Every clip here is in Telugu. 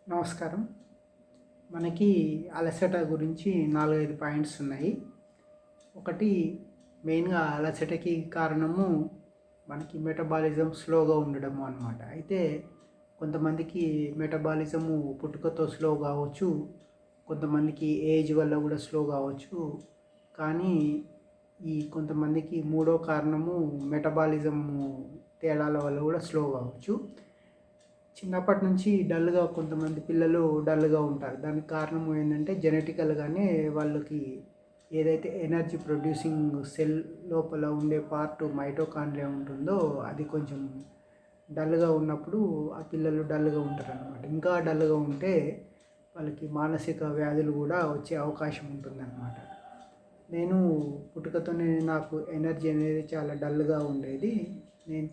నమస్కారం. మనకి అలసట గురించి 4, 5 పాయింట్స్ ఉన్నాయి. ఒకటి మెయిన్‌గా అలసటకి కారణము మనకి మెటబాలిజం స్లోగా ఉండడము అన్నమాట. అయితే కొంతమందికి మెటబాలిజము పుట్టుకతో స్లో కావచ్చు. కొంతమందికి ఏజ్ వల్ల కూడా స్లో కావచ్చు. కానీ కొంతమందికి మూడో కారణము మెటబాలిజము తేడాల వల్ల కూడా స్లో కావచ్చు. చిన్నప్పటి నుంచి కొంతమంది పిల్లలు డల్‌గా ఉంటారు. దానికి కారణం ఏంటంటే జెనెటికల్‌గానే వాళ్ళకి ఏదైతే ఎనర్జీ ప్రొడ్యూసింగ్ సెల్ లోపల ఉండే పార్ట్ మైటోకాండ్రియా ఉంటుందో అది కొంచెం డల్‌గా ఉన్నప్పుడు ఆ పిల్లలు డల్‌గా ఉంటారనమాట. ఇంకా డల్‌గా ఉంటే వాళ్ళకి మానసిక వ్యాధులు కూడా వచ్చే అవకాశం ఉంటుందన్నమాట. నేను పుట్టుకతోనే నాకు ఎనర్జీ అనేది చాలా డల్‌గా ఉండేది. నేను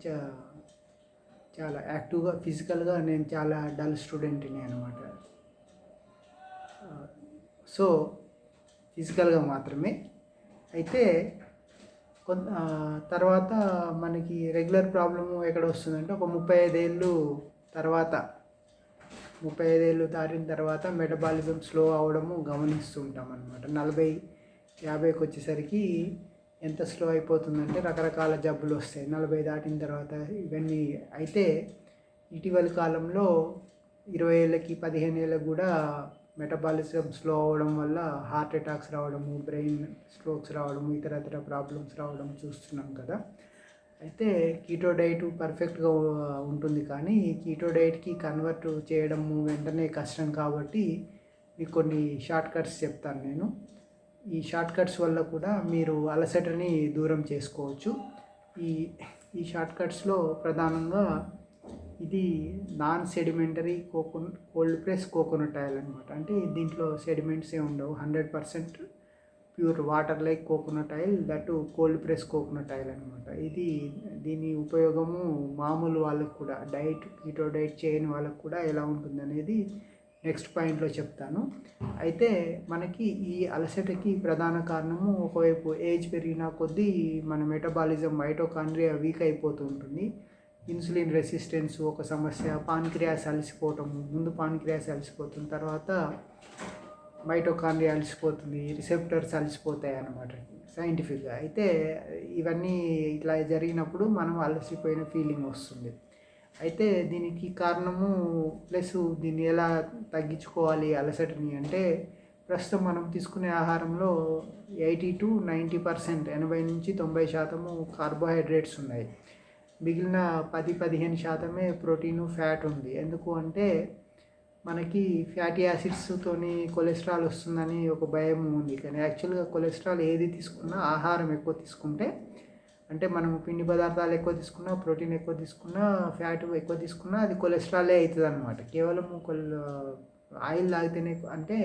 చాలా యాక్టివ్‌గా ఫిజికల్‌గా నేను చాలా డల్ స్టూడెంట్‌ని అనమాట. సో, ఫిజికల్‌గా మాత్రమే. అయితే తర్వాత మనకి రెగ్యులర్ ప్రాబ్లము ఎక్కడ వస్తుందంటే ఒక 35 ఏళ్ళు తర్వాత 35 ఏళ్ళు దాటిన తర్వాత మెటబాలిజం స్లో అవ్వడము గమనిస్తూ ఉంటామన్నమాట. 40, 50కి వచ్చేసరికి ఎంత స్లో అయిపోతుందంటే రకరకాల జబ్బులు వస్తాయి 40 దాటిన తర్వాత ఇవన్నీ. అయితే ఇటీవలి కాలంలో 20 ఏళ్ళకి 15 ఏళ్ళకి కూడా మెటబాలిజం స్లో అవ్వడం వల్ల హార్ట్ అటాక్స్ రావడము, బ్రెయిన్ స్ట్రోక్స్ రావడము, ఇతరత్ర ప్రాబ్లమ్స్ రావడం చూస్తున్నాం కదా. అయితే కీటో డైట్ పర్ఫెక్ట్‌గా ఉంటుంది. కానీ ఈ కీటో డైట్‌కి కన్వర్ట్ చేయడము వెంటనే కష్టం కాబట్టి మీకు కొన్ని షార్ట్ కట్స్ చెప్తాను నేను. ఈ షార్ట్ కట్స్ వల్ల కూడా మీరు అలసటని దూరం చేసుకోవచ్చు. ఈ ఈ షార్ట్ కట్స్‌లో ప్రధానంగా ఇది non sedimentary cold press coconut oil అనమాట. అంటే దీంట్లో సెడిమెంట్స్ ఏమి ఉండవు. 100% pure water like coconut oil, that cold press coconut oil అనమాట. దీని ఉపయోగము మామూలు వాళ్ళకు కూడా, కీటో డైట్ చేయని వాళ్ళకు కూడా ఎలా ఉంటుందనేది నెక్స్ట్ పాయింట్లో చెప్తాను. అయితే మనకి ఈ అలసటకి ప్రధాన కారణము ఒకవైపు ఏజ్ పెరిగిన కొద్దీ మన మెటబాలిజం మైటోకాండ్రియా వీక్ అయిపోతూ ఉంటుంది. ఇన్సులిన్ రెసిస్టెన్స్ ఒక సమస్య, పాన్క్రియాస్ అలసిపోవటము, ముందు పాన్క్రియాస్ అలసిపోతుంది, తర్వాత మైటోకాండ్రియా అలసిపోతుంది, రిసెప్టర్స్ అలసిపోతాయి అన్నమాట సైంటిఫిక్గా. అయితే ఇవన్నీ ఇట్లా జరిగినప్పుడు మనం అలసిపోయిన ఫీలింగ్ వస్తుంది. అయితే దీనికి కారణము ప్లస్ దీన్ని ఎలా తగ్గించుకోవాలి అలసటని అంటే, ప్రస్తుతం మనం తీసుకునే ఆహారంలో 80-90%, 80-90% కార్బోహైడ్రేట్స్ ఉన్నాయి. మిగిలిన 10-15% ప్రోటీను, ఫ్యాట్ ఉంది. ఎందుకు అంటే మనకి ఫ్యాటీ యాసిడ్స్తోని కొలెస్ట్రాల్ వస్తుందని ఒక భయం ఉంది. కానీ యాక్చువల్గా కొలెస్ట్రాల్ ఏది తీసుకున్నా ఆహారం ఎక్కువ తీసుకుంటే, అంటే మనం పిండి పదార్థాలు ఎక్కువ తీసుకున్నా, ప్రోటీన్ ఎక్కువ తీసుకున్నా, ఫ్యాట్ ఎక్కువ తీసుకున్నా అది కొలెస్ట్రాలే అవుతుంది అనమాట. కేవలం ఆయిల్ తాగితేనే అంటే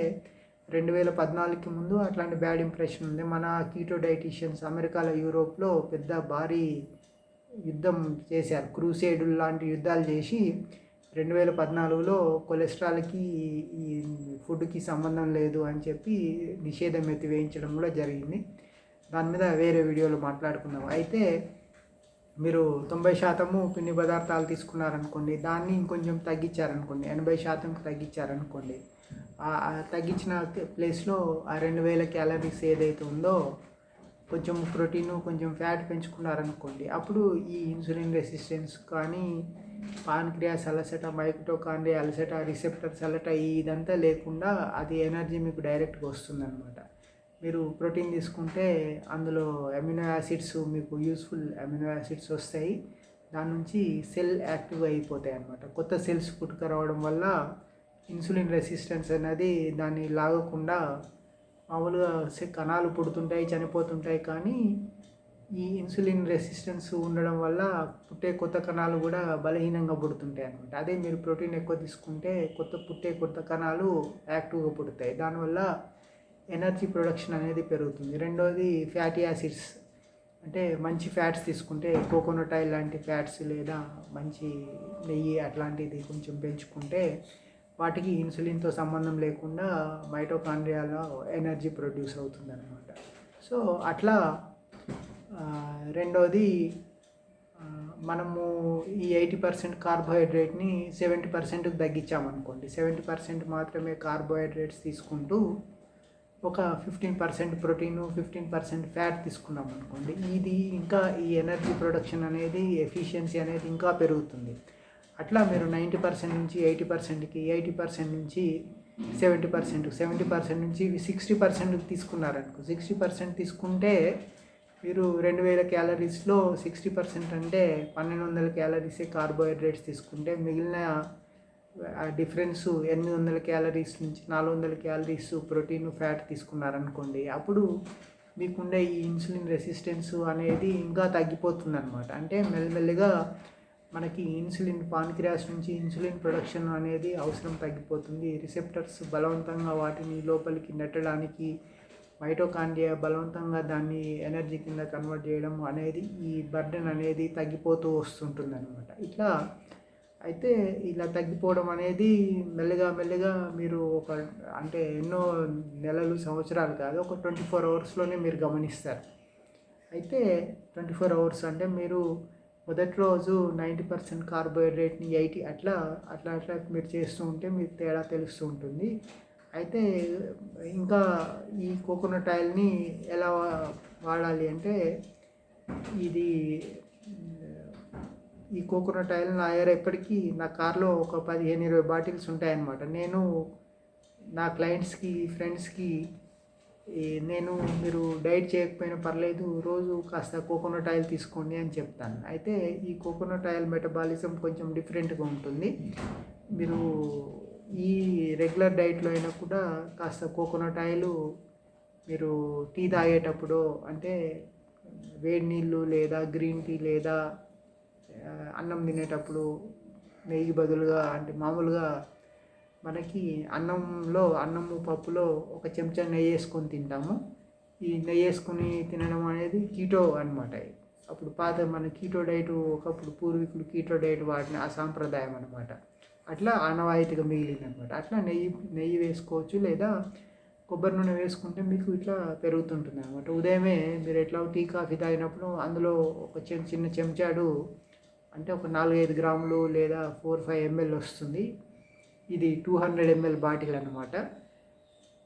2014కి ముందు అట్లాంటి బ్యాడ్ ఇంప్రెషన్ ఉంది. మన కీటో డైటీషియన్స్ అమెరికాలో, యూరోప్లో పెద్ద భారీ యుద్ధం చేశారు. క్రూసేడ్ లాంటి యుద్ధాలు చేసి 2014లో కొలెస్ట్రాల్కి ఈ ఫుడ్కి సంబంధం లేదు అని చెప్పి నిషేధం ఎత్తివేయించడం కూడా జరిగింది. దాని మీద వేరే వీడియోలో మాట్లాడుకుందాం. అయితే మీరు 90% పిండి పదార్థాలు తీసుకున్నారనుకోండి, దాన్ని ఇంకొంచెం తగ్గించారనుకోండి, 80%కి తగ్గించారనుకోండి, తగ్గించిన ప్లేస్లో ఆ 2000 క్యాలరీస్ ఏదైతే ఉందో కొంచెం ప్రోటీను, కొంచెం ఫ్యాట్ పెంచుకున్నారనుకోండి, అప్పుడు ఈ ఇన్సులిన్ రెసిస్టెన్స్ కానీ, పాన్క్రియాస్ అలసట, మైటోకాండ్రియా అలసట, రిసెప్టర్స్ అలసట ఇదంతా లేకుండా అది ఎనర్జీ మీకు డైరెక్ట్గా వస్తుందన్నమాట. మీరు ప్రోటీన్ తీసుకుంటే అందులో అమినో యాసిడ్స్, మీకు యూస్ఫుల్ అమినో యాసిడ్స్ వస్తాయి. దాని నుంచి సెల్ యాక్టివ్ అయిపోతాయి అన్నమాట. కొత్త సెల్స్ పుట్టుకురావడం వల్ల ఇన్సులిన్ రెసిస్టెన్స్ అనేది దాన్ని లాగకుండా మామూలుగా కణాలు పుడుతుంటాయి, చనిపోతుంటాయి. కానీ ఈ ఇన్సులిన్ రెసిస్టెన్స్ ఉండడం వల్ల పుట్టే కొత్త కణాలు కూడా బలహీనంగా పుడుతుంటాయి అన్నమాట. అదే మీరు ప్రోటీన్ ఎక్కువ తీసుకుంటే కొత్త కణాలు యాక్టివ్గా పుడతాయి. దానివల్ల ఎనర్జీ ప్రొడక్షన్ అనేది పెరుగుతుంది. రెండోది ఫ్యాటీ యాసిడ్స్, అంటే మంచి ఫ్యాట్స్ తీసుకుంటే కోకోనట్ ఆయిల్ లాంటి ఫ్యాట్స్ లేదా మంచి నెయ్యి అట్లాంటిది కొంచెం పెంచుకుంటే వాటికి ఇన్సులిన్తో సంబంధం లేకుండా మైటోకాండ్రియాలో ఎనర్జీ ప్రొడ్యూస్ అవుతుంది అన్నమాట. సో అట్లా రెండోది మనము ఈ 80% కార్బోహైడ్రేట్ని 70%కి తగ్గించామనుకోండి, 70% మాత్రమే కార్బోహైడ్రేట్స్ తీసుకుంటూ ఒక 15% ప్రోటీను 15% ఫ్యాట్ తీసుకున్నాం అనుకోండి, ఇది ఇంకా ఈ ఎనర్జీ ప్రొడక్షన్ అనేది ఎఫిషియన్సీ అనేది ఇంకా పెరుగుతుంది. అట్లా మీరు 90% నుంచి 80%కి, 80% నుంచి 70%, 70% నుంచి 60% తీసుకున్నారనుకో, 60% తీసుకుంటే మీరు 2000 క్యాలరీస్లో 60% అంటే 1200 క్యాలరీసే కార్బోహైడ్రేట్స్ తీసుకుంటే, మిగిలిన డిఫరెన్స్ 800 క్యాలరీస్ నుంచి 400 క్యాలరీస్ ప్రోటీన్ ఫ్యాట్ తీసుకున్నారనుకోండి, అప్పుడు మీకుండే ఈ ఇన్సులిన్ రెసిస్టెన్స్ అనేది ఇంకా తగ్గిపోతుంది అనమాట. అంటే మెల్లమెల్లిగా మనకి ఇన్సులిన్ పాన్క్రియాస్ నుంచి ఇన్సులిన్ ప్రొడక్షన్ అనేది అవసరం తగ్గిపోతుంది. రిసెప్టర్స్ బలవంతంగా వాటిని లోపలికి నెట్టడానికి, మైటోకాండ్రియా బలవంతంగా దాన్ని ఎనర్జీ కింద కన్వర్ట్ చేయడం అనేది, ఈ బర్డెన్ అనేది తగ్గిపోతూ వస్తుంటుంది అనమాట. అయితే ఇలా తగ్గిపోవడం అనేది మెల్లగా మీరు అంటే ఎన్నో నెలలు, సంవత్సరాలు కాదు, ఒక 24 అవర్స్లోనే మీరు గమనిస్తారు. అయితే 24 అవర్స్ అంటే మీరు మొదటి రోజు 90% కార్బోహైడ్రేట్ని 80 అట్లా మీరు చేస్తూ ఉంటే మీకు తేడా తెలుస్తూ ఉంటుంది. అయితే ఇంకా ఈ కోకోనట్ ఆయిల్ని ఎలా వాడాలి అంటే, ఈ కోకోనట్ ఆయిల్ నా దగ్గర ఎప్పటికీ నా కార్లో ఒక 15-20 బాటిల్స్ ఉంటాయన్నమాట. నేను నా క్లయింట్స్కి, ఫ్రెండ్స్కి మీరు డైట్ చేయకపోయినా పర్లేదు, రోజు కాస్త కోకోనట్ ఆయిల్ తీసుకోండి అని చెప్తాను. అయితే ఈ కోకోనట్ ఆయిల్ మెటబాలిజం కొంచెం డిఫరెంట్గా ఉంటుంది. మీరు ఈ రెగ్యులర్ డైట్లో అయినా కూడా కాస్త కోకోనట్ ఆయిల్ మీరు టీ తాగేటప్పుడు, అంటే వేడి నీళ్ళు లేదా గ్రీన్ టీ లేదా అన్నం తినేటప్పుడు నెయ్యి బదులుగా, అంటే మామూలుగా మనకి అన్నము పప్పులో ఒక చెంచా నెయ్యి వేసుకొని తింటాము. ఈ నెయ్యి వేసుకొని తినడం అనేది కీటో అనమాట. అప్పుడు మన కీటో డైట్, ఒకప్పుడు పూర్వీకులు కీటో డైట్ వాడిన ఆ సాంప్రదాయం అనమాట. అట్లా ఆనవాయితీగా మిగిలిందనమాట. అట్లా నెయ్యి వేసుకోవచ్చు, లేదా కొబ్బరి నూనె వేసుకుంటే మీకు ఇట్లా పెరుగుతుంటుంది అనమాట. ఉదయమే మీరు ఎట్లా టీ కాఫీ తాగినప్పుడు అందులో ఒక చిన్న చెంచాడు, అంటే ఒక 4-5 గ్రాములు లేదా 4-5 ml వస్తుంది. ఇది 200 ml బాటిల్ అనమాట.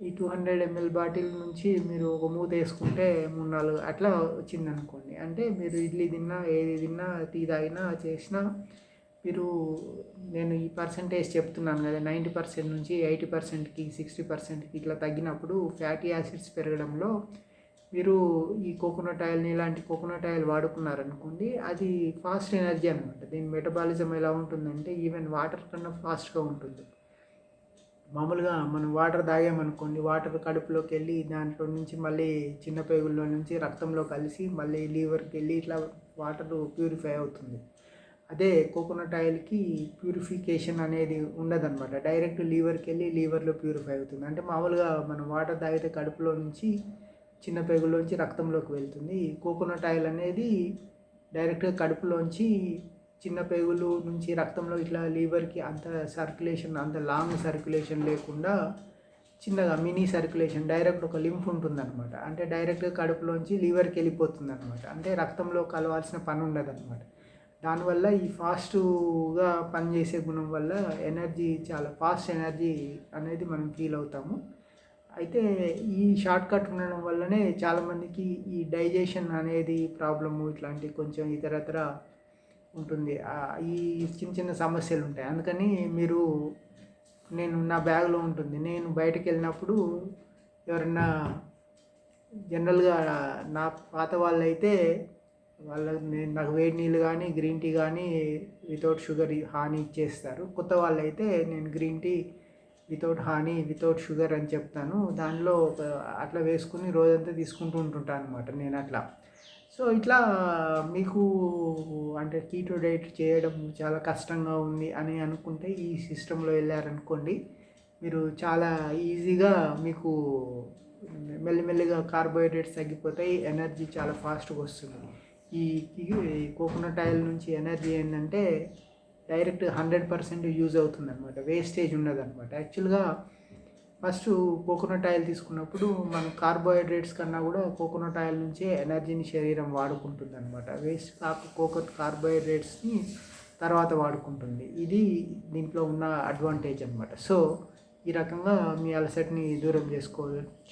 ఈ 200 ml బాటిల్ నుంచి మీరు ఒక మూత వేసుకుంటే 3-4 అట్లా వచ్చిందనుకోండి, అంటే మీరు ఇడ్లీ తిన్నా, ఏది తిన్నా, టీ తాగినా, చేసినా, నేను ఈ పర్సంటేజ్ చెప్తున్నాను కదా, 90% నుంచి 80%కి, 60%కి ఇట్లా తగ్గినప్పుడు ఫ్యాటీ యాసిడ్స్ పెరగడంలో మీరు ఈ కోకోనట్ ఆయిల్ని, ఇలాంటి కోకోనట్ ఆయిల్ వాడుకున్నారనుకోండి, అది ఫాస్ట్ ఎనర్జీ అనమాట. దీని మెటబాలిజం ఎలా ఉంటుందంటే ఈవెన్ వాటర్ కన్నా ఫాస్ట్గా ఉంటుంది. మామూలుగా మనం వాటర్ తాగామనుకోండి, వాటర్ కడుపులోకి వెళ్ళి దాంట్లో నుంచి మళ్ళీ చిన్న పేగుల్లో నుంచి రక్తంలో కలిసి మళ్ళీ లీవర్కి వెళ్ళి ఇట్లా వాటర్ ప్యూరిఫై అవుతుంది. అదే కోకోనట్ ఆయిల్కి ప్యూరిఫికేషన్ అనేది ఉండదన్నమాట. డైరెక్ట్ లీవర్కి వెళ్ళి లీవర్లో ప్యూరిఫై అవుతుంది. అంటే మామూలుగా మనం వాటర్ తాగితే కడుపులో నుంచి చిన్న పేగుల్లోంచి రక్తంలోకి వెళ్తుంది. కోకోనట్ ఆయిల్ అనేది డైరెక్ట్గా కడుపులోంచి చిన్న పేగులు నుంచి రక్తంలో ఇట్లా లీవర్కి అంత సర్క్యులేషన్, అంత లాంగ్ సర్క్యులేషన్ లేకుండా చిన్నగా మినీ సర్క్యులేషన్, డైరెక్ట్ ఒక లింఫ్ ఉంటుందన్నమాట. అంటే డైరెక్ట్గా కడుపులోంచి లీవర్కి వెళ్ళిపోతుంది అనమాట. అంటే రక్తంలో కలవాల్సిన పని ఉండదన్నమాట. దానివల్ల ఈ ఫాస్ట్గా పనిచేసే గుణం వల్ల ఎనర్జీ, చాలా ఫాస్ట్ ఎనర్జీ అనేది మనం ఫీల్ అవుతాము. అయితే ఈ షార్ట్ కట్ ఉండడం వల్లనే చాలామందికి ఈ డైజెషన్ అనేది ప్రాబ్లము, ఇట్లాంటి కొంచెం ఇతరత్ర ఉంటుంది. ఈ చిన్న సమస్యలు ఉంటాయి. అందుకని నా బ్యాగ్లో ఉంటుంది. నేను బయటకు వెళ్ళినప్పుడు ఎవరన్నా జనరల్గా నా పాత వాళ్ళైతే నాకు వేడి నీళ్ళు కానీ, గ్రీన్ టీ కానీ వితౌట్ షుగర్ హానీ ఇచ్చేస్తారు. కొత్త వాళ్ళైతే నేను గ్రీన్ టీ వితౌట్ హానీ, వితౌట్ షుగర్ అని చెప్తాను. దానిలో అట్లా వేసుకుని రోజంతా తీసుకుంటూ ఉంటుంటాను అనమాట నేను అట్లా. సో ఇట్లా మీకు అంటే కీటో డైట్ చేయడం చాలా కష్టంగా ఉంది అని అనుకుంటే ఈ సిస్టంలో వెళ్ళారనుకోండి, మీరు చాలా ఈజీగా మీకు మెల్లిమెల్లిగా కార్బోహైడ్రేట్స్ తగ్గిపోతాయి, ఎనర్జీ చాలా ఫాస్ట్గా వస్తుంది. ఈ కోకోనట్ ఆయిల్ నుంచి ఎనర్జీ ఏంటంటే డైరెక్ట్ 100% యూజ్ అవుతుంది అనమాట. వేస్టేజ్ ఉండదు అనమాట. యాక్చువల్గా ఫస్ట్ కోకోనట్ ఆయిల్ తీసుకున్నప్పుడు మనం కార్బోహైడ్రేట్స్ కన్నా కూడా కోకోనట్ ఆయిల్ నుంచే ఎనర్జీని శరీరం వాడుకుంటుంది అనమాట. వేస్ట్ కార్బోహైడ్రేట్స్ని తర్వాత వాడుకుంటుంది. ఇది దీంట్లో ఉన్న అడ్వాంటేజ్ అనమాట. సో ఈ రకంగా మీ అలసటని దూరం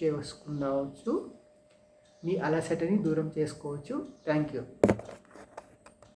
చేసుకుందావచ్చు. మీ అలసటని దూరం చేసుకోవచ్చు. Thank you.